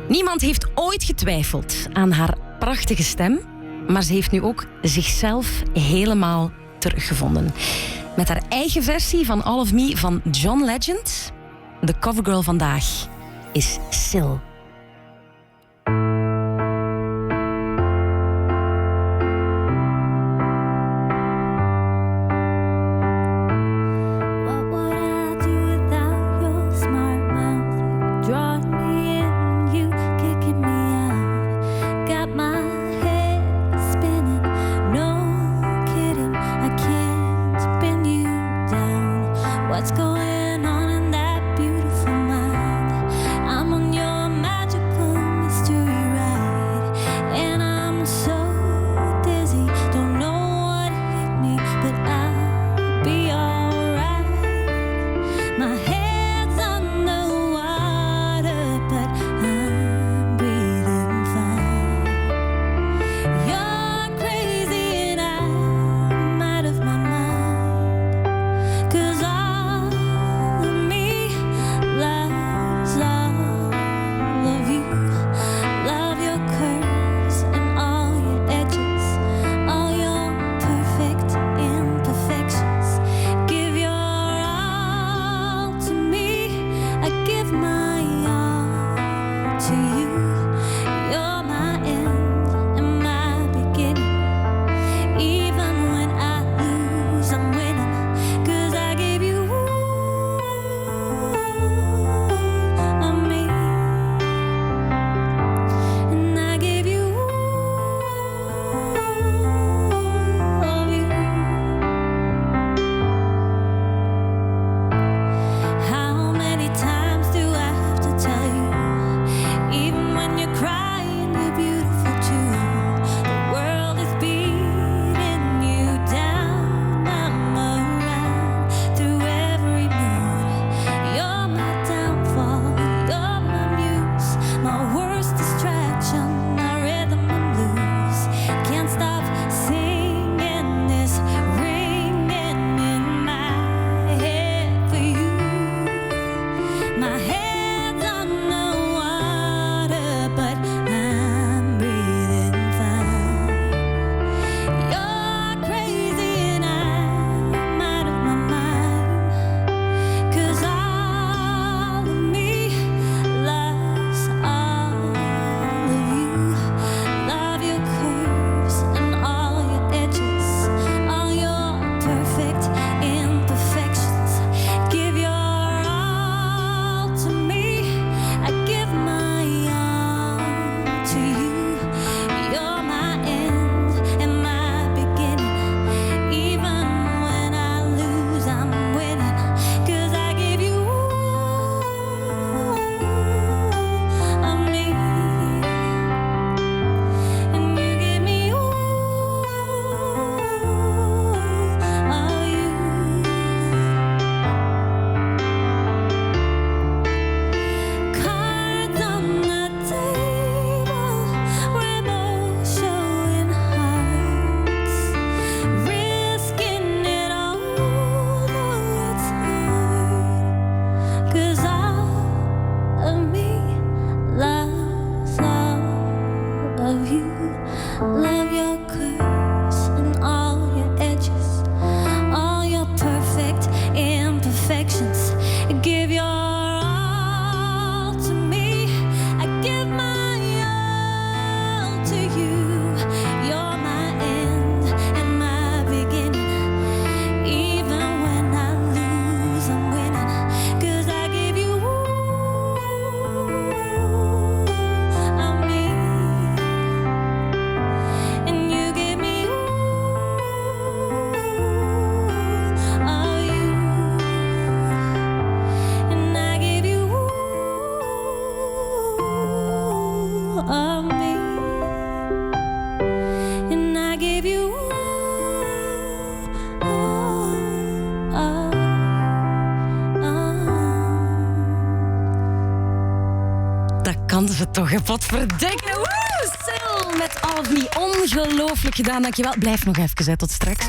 Niemand heeft ooit getwijfeld aan haar prachtige stem, maar ze heeft nu ook zichzelf helemaal teruggevonden. Met haar eigen versie van All of Me van John Legend. De covergirl vandaag is Sil. What's going on in that beautiful mind? I'm on your magical mystery ride, and I'm so dizzy, don't know what hit me, but I'll be alright. My head's underwater, but I'm breathing fine. You're crazy and I'm out of my mind, 'cause love your curves and all your edges, all your perfect imperfections. Give your all to me, I give my all to you. You're my end and my beginning. Even when I lose, I'm winning, 'cause I give you of me, and you give me of you, and I give you of me, and I give you Dat kan ze toch, hè, potverdikke. Woe, Sil met All of Me. Ongelooflijk gedaan, dankjewel. Blijf nog even, hè, tot straks.